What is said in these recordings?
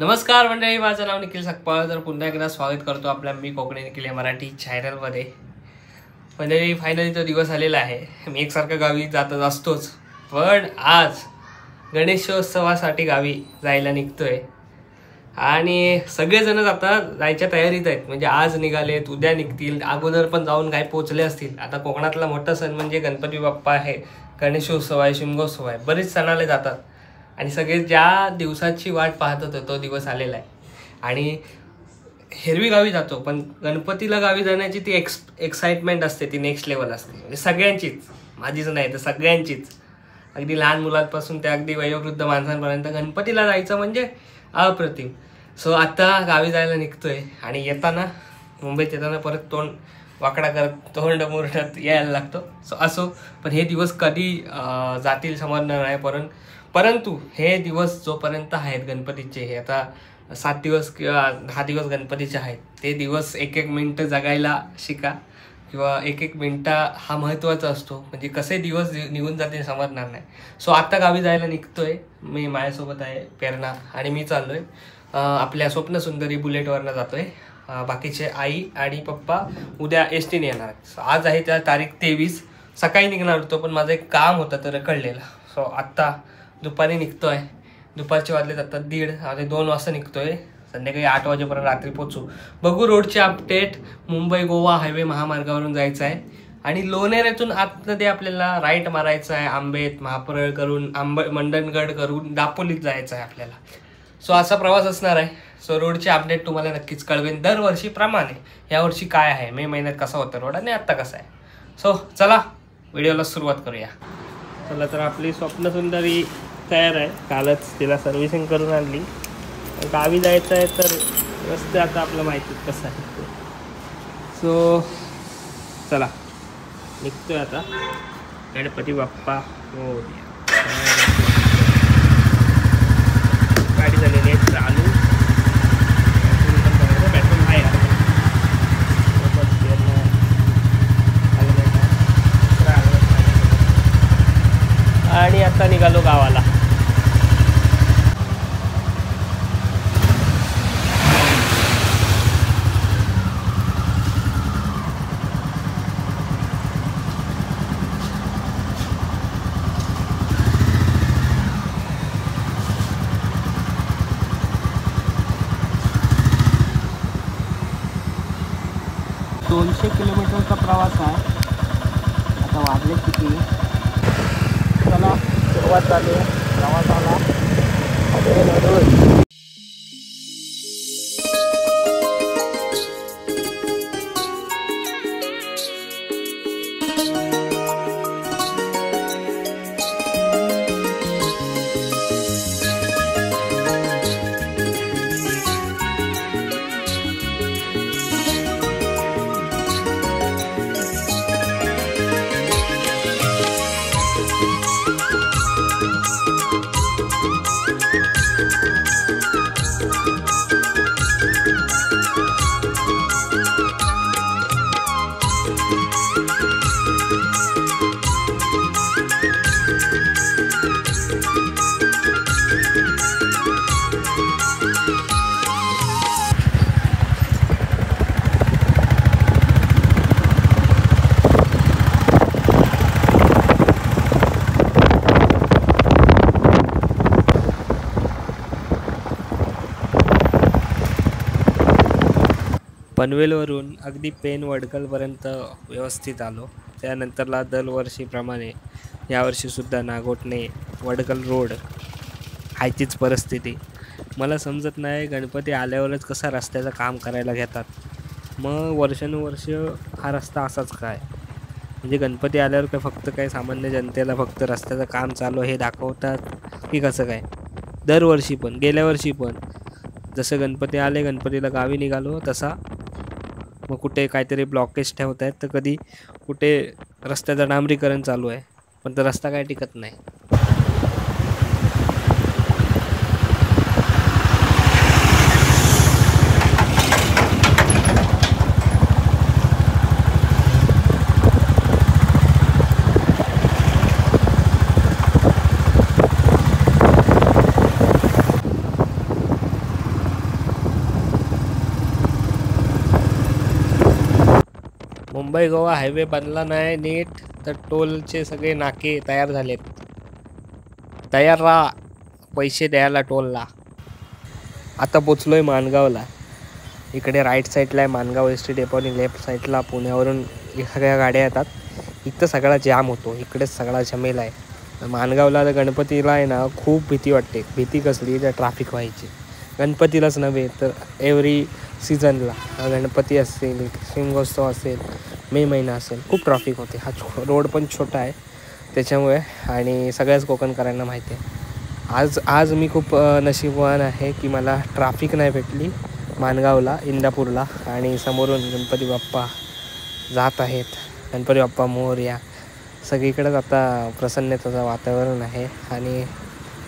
नमस्कार मंडळी, माझं नाव निखिल सकपाळ. तर पुन्हा एकदा स्वागत करतो आपल्या मी कोकणी निखिल या मराठी चॅनलमध्ये. मंडळी, फायनली तो दिवस आलेला आहे. मी एकसारखं गावी जातच असतोच, पण आज गणेशोत्सवासाठी गावी जायला निघतोय आणि सगळेजणच आता जायच्या तयारीत आहेत. म्हणजे आज निघालेत, उद्या निघतील, अगोदर पण जाऊन काही पोचले असतील. आता कोकणातला मोठा सण म्हणजे गणपती बाप्पा आहे, गणेशोत्सव आहे, शिमगोत्सव आहे, बरेच सणाले जातात आणि सगळे ज्या दिवसाची वाट पाहत होते तो दिवस आलेला आहे. आणि हेरवी गावी जातो, पण गणपतीला गावी जाण्याची ती एक्साइटमेंट असते, ती नेक्स्ट लेवल असते. म्हणजे सगळ्यांचीच, माझीच नाही तर सगळ्यांचीच, अगदी लहान मुलांपासून ते अगदी वयोवृद्ध माणसांपर्यंत गणपतीला जायचं म्हणजे अप्रतिम. सो आता गावी जायला निघतोय आणि येताना मुंबईत येताना परत तोंड वाकडा करत तोंड मोरठत यायला लागतो. सो असो, पण हे दिवस कधी जातील समजणार नाही. परंतु हे दिवस जोपर्यंत आहेत गणपतीचे, हे आता 7 दिवस किंवा 10 दिवस गणपतीचे आहेत, ते दिवस एक एक मिनटं जगायला शिका, किंवा एक एक मिनटा हा महत्त्वाचा असतो. म्हणजे कसे दिवस निघून जातील समजणार नाही. सो आता गावी जायला निघतोय मी, माझ्यासोबत आहे प्रेरणा आणि मी चाललोय आपल्या स्वप्नसुंदरी बुलेटवरनं जातोय. बाकीचे आई आणि पप्पा उद्या एसटीने येणार आहेत. आज आहे त्या तारीख 23. सकाळी निघणार होतो, पण माझं एक काम होतं तर रखडलेलं. सो आत्ता दुपारी निघतोय. दुपारचे वाजले जातात 1:30 आणि 2 वाजता निघतोय. संध्याकाळी 8 वाजेपर्यंत रात्री पोचू. बघू रोडचे अपडेट. मुंबई गोवा हायवे महामार्गावरून जायचं आहे आणि लोणेऱ्यातून आतमध्ये आपल्याला राईट मारायचं आहे. आंबेत, महापरळ करून, मंडणगड करून दापोलीत जायचं आहे आपल्याला. सो असा प्रवास असणार आहे. सो रोडचे अपडेट तुम्हाला नक्कीच कळवेन दरवर्षीप्रमाणे. यावर्षी काय आहे, मे महिन्यात कसा होता रोड आणि आत्ता कसा आहे. सो चला व्हिडिओला सुरुवात करूया. चला, तर आपली स्वप्नसुंदरी तयार आहे. कालच तिला सर्व्हिसिंग करून आणली. गावी जायचं आहे तर रस्ते आता आपलं माहितीच कसं आहे. सो चला निघतोय आता. गणपती बाप्पा हो. गाडी झालेली आहे चालू. पेट्रोल आहे आणि आता निघालो गावाला. $200 किलोमीटरचा प्रवास आहे. आता वाजले किती? चला सुरुवात झाली प्रवासाला. पनवेलवरून अगदी पेन वडकलपर्यंत व्यवस्थित आलो. त्यानंतरला दरवर्षीप्रमाणे यावर्षीसुद्धा नागोठणे वडकल रोड हायचीच परिस्थिती. मला समजत नाही गणपती आल्यावरच कसा रस्त्याचं काम करायला घेतात. मग वर्षानुवर्ष हा रस्ता असाच काय? म्हणजे गणपती आल्यावर काय फक्त काय सामान्य जनतेला फक्त रस्त्याचं काम चालू हे दाखवतात की कसं काय? दरवर्षी पण, गेल्या वर्षी पण जसं गणपती आले, गणपतीला गावी निघालो तसा मग कुठे काहीतरी ब्लॉकेज ठेवत आहेत, तर कधी कुठे रस्त्याचं डांबरीकरण चालू आहे, पण तो रस्ता काय टिकत नाही. मुंबई गोवा हायवे बनला नाही नीट तर टोलचे सगळे नाके तयार झालेत. तयार राहा पैसे द्यायला टोलला. आता पोचलोय माणगावला. इकडे राईट साईडला आहे माणगाव एस टी डेपो आणि लेफ्ट साईडला पुण्यावरून सगळ्या गाड्या येतात. इथं सगळा जाम होतो, इकडेच सगळा जमेला आहे. माणगावला गणपतीला आहे ना खूप भीती वाटते. भीती कसली तर ट्रॅफिक व्हायची. गणपतीलाच नव्हे तर एव्हरी सीझनला गणपती असेल, शिमगोत्सव असेल, मे महिना असेल, खूप ट्रॅफिक होते. हा रोड पण छोटा आहे त्याच्यामुळे आणि सगळ्याच कोकणकरांना माहिती आहे. आज मी खूप नशीबवान आहे की मला ट्रॅफिक नाही भेटली माणगावला, इंदापूरला. आणि समोरून गणपती बाप्पा जात आहेत. गणपती बाप्पा मोरया. सगळीकडेच आता प्रसन्नतेचं वातावरण आहे आणि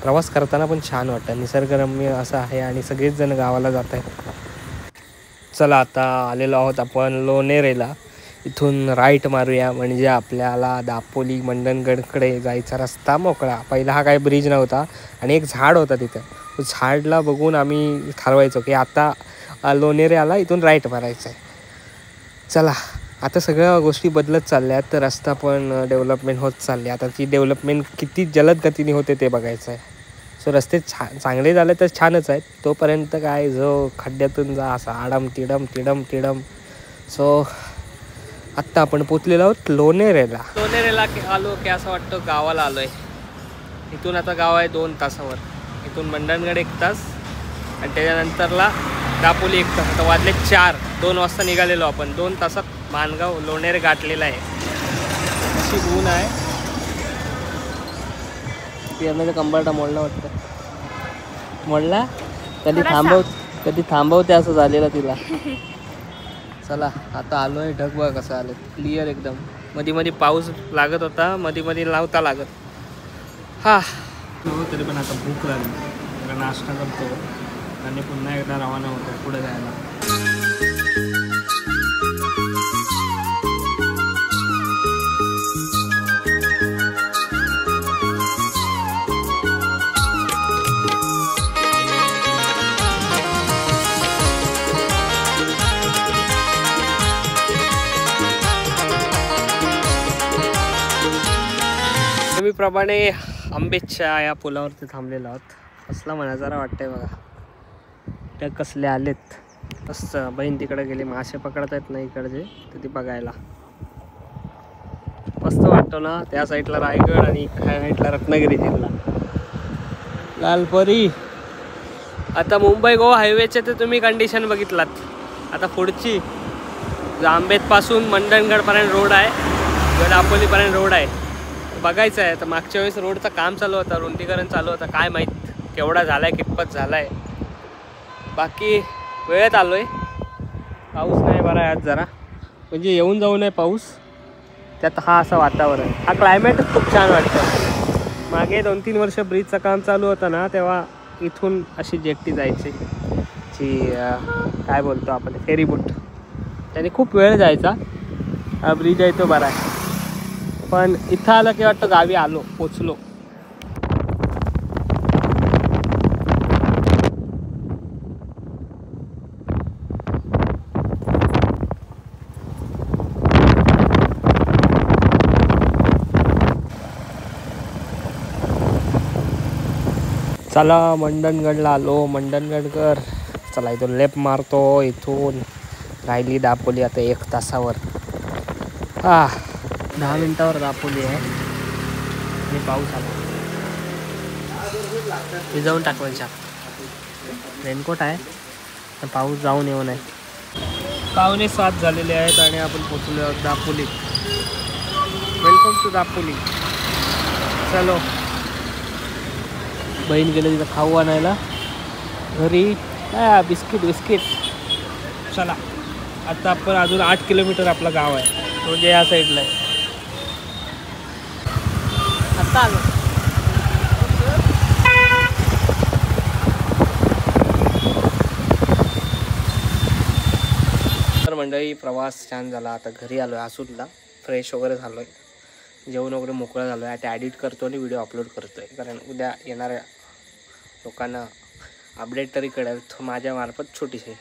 प्रवास करताना पण छान वाटतं. निसर्गरम्य असं आहे आणि सगळेच जण गावाला जात आहेत. चला आता आलेलो आहोत आपण लोणेरेला. इथून राईट मारूया म्हणजे आपल्याला दापोली मंडणगडकडे जायचा रस्ता मोकळा. पहिला हा काही ब्रिज नव्हता आणि एक झाड होता तिथं. तो झाडला बघून आम्ही ठरवायचो की आता लोणेरे आला, इथून राईट मारायचं आहे. चला आता सगळ्या गोष्टी बदलत चालल्या आहेत तर रस्ता पण डेव्हलपमेंट होत चालली. आता ती डेव्हलपमेंट किती जलद गतीने होते ते बघायचं आहे. सो रस्ते चांगले झाले तर छानच आहेत. तोपर्यंत काय जो खड्ड्यातून जा असा आडम तिडम. सो आत्ता आपण पोचलेलो आहोत लोणेरेला. लोणेरेला आलो की असं वाटतं गावाला आलो आहे. इथून आता गाव आहे 2 तासावर. इथून मंडणगड 1 तास आणि त्याच्यानंतरला दापोली 1 तास. आता वाजले 4, 2 वाजता निघालेलो आपण. 2 तासात माणगाव लोणेरे गाठलेला आहे. अशी ऊन आहे. पियामध्ये कंबरटा मोडला वाटतं. मोडला कधी थांबवते असं झालेलं तिला. चला आता आलो आहे. ढग बघ कसं आलं, क्लिअर एकदम. मध्ये पाऊस लागत होता, मध्ये लावता लागत. हा तरी पण आता भूक लागली. नाश्ता करतो आणि पुन्हा एकदा रवाना होतो पुढे जायला. नेहमीप्रमाणे आंबेच्या या पुलावरती थांबलेलो आहोत. कसला नजारा वाटतंय बघा. त्या कसले आलेत मस्त. बहीण तिकडे गेली, मासे पकडत आहेत ना इकडचे, तर ती बघायला मस्त वाटतो ना. त्या साईडला रायगड आणि ह्या साईडला रत्नागिरी जिल्हा. लालपरी. आता मुंबई गोवा हायवेचे तर तुम्ही कंडिशन बघितलात. आता पुढची आंबेतपासून मंडणगडपर्यंत रोड आहे, दापोलीपर्यंत रोड आहे. बघायचं आहे. तर मागच्या वेळेस रोडचं काम चालू होतं, रुंदीकरण चालू होतं. काय माहीत केवढा झाला आहे, कितपत झाला आहे. बाकी वेळेत आलो आहे. पाऊस नाही बरा आहे आज जरा, म्हणजे येऊन जाऊ नये पाऊस. त्यात हा असं वातावरण, हा क्लायमेटच खूप छान वाटतं. मागे 2-3 वर्ष ब्रिजचं काम चालू होतं ना, तेव्हा इथून अशी जेट्टी जायची जी काय बोलतो आपण फेरीबोट. त्याने खूप वेळ जायचा. हा ब्रिज आहे तो बरा आहे. पण इथं आलं की वाटतं गावी आलो, पोचलो. चला मंडणगडला आलो. मंडणगडकर चला इथून लेफ्ट मारतो. इथून राहिली दापोली आता 1 तासावर. 10 मिनिटावर दापोली आहे आणि पाऊस आला. भिजवून टाकवायच्या. रेनकोट आहे तर पाऊस जाऊन येऊ नये. 6:45 झालेले आहेत आणि आपण पोचलो आहोत दापोली. Welcome to Dapoli. चलो. बहीण गेले तिथं खाऊ आणायला घरी. बिस्किट. चला आता आपण अजून 8 किलोमीटर आपलं गाव आहे, म्हणजे या साईडला आहे. आता आलो. तर मंडळी प्रवास छान झाला. आता घरी आलो आहे आसूनला. फ्रेश वगैरे झालो आहे, जेवण वगैरे मोकळं झालो आहे. आता एडिट करतो आणि व्हिडिओ अपलोड करतो आहे, कारण उद्या येणाऱ्या लोकांना अपडेट तरी कळेल माझ्या मार्फत छोटीशी.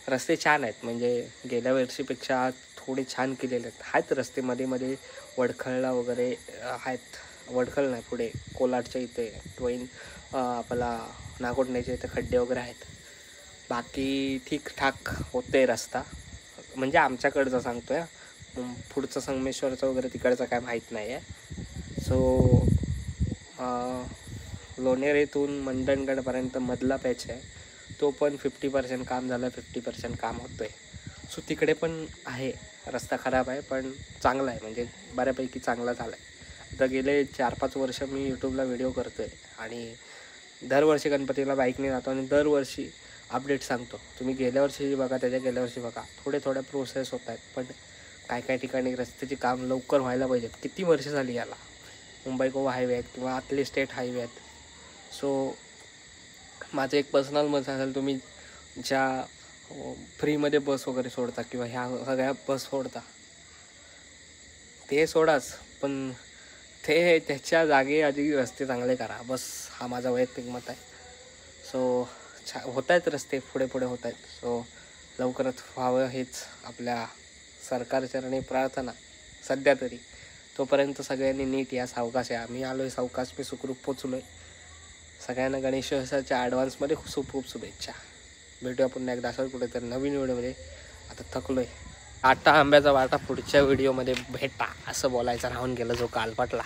रस्ते छान आहेत, म्हणजे गेल्या वर्षीपेक्षा थोडे छान केलेले आहेत रस्ते. मध्ये मध्ये वडखळला वगैरे आहेत, वडखळ नाही पुढे कोलाडच्या इथे आपला नागोठण्याच्या इथे खड्डे वगैरे आहेत. बाकी ठीकठाक होते रस्ता, म्हणजे आमच्याकडचं सांगतो आहे, पुढचं संगमेश्वरचं वगैरे तिकडचं काय माहीत नाही आहे. सो लोणेरेतून मंडणगडपर्यंत मधला पॅच आहे, तो पण 50% काम झालं, 50% काम होतं आहे. सो तिकडे पण आहे रस्ता, खराब आहे पण चांगला आहे, म्हणजे बऱ्यापैकी चांगला झाला आहे. आता गेले 4-5 वर्ष मी यूट्यूबला व्हिडिओ करतो आहे आणि दरवर्षी गणपतीला बाईकने जातो आणि दरवर्षी अपडेट सांगतो. तुम्ही गेल्या वर्षी बघा, त्याच्या गेल्या वर्षी बघा, थोड्या प्रोसेस होत आहेत, पण काय ठिकाणी रस्त्याची काम लवकर व्हायला पाहिजेत. किती वर्ष झाली याला. मुंबई गोवा हायवे आहेत किंवा आतले स्टेट हायवे आहेत. सो माझं एक पर्सनल मत असेल, तुम्ही ज्या फ्रीमध्ये बस वगैरे सोडता किंवा ह्या सगळ्या बस सोडता ते सोडाच, पण ते त्याच्या जागी आधी रस्ते चांगले करा, बस. हा माझा वैयक्तिक मत आहे. सो होत आहेत रस्ते, पुढे होत आहेत. सो लवकरच व्हावं हेच आपल्या सरकारचरणी प्रार्थना सध्या तरी. तोपर्यंत सगळ्यांनी नीट या, सावकाश या. मी आलो आहे सावकाश, मी सुखरूप पोचलो आहे. सगळ्यांना गणेशोत्सवाच्या ॲडव्हान्समध्ये खूप शुभेच्छा. भेटूया पुन्हा एकदा असं कुठेतरी नवीन व्हिडिओमध्ये. आता थकलो आहे. आटा आंब्याचा वाटा पुढच्या व्हिडिओमध्ये भेटा असं बोलायचं राहून गेलं, जो काल पटला.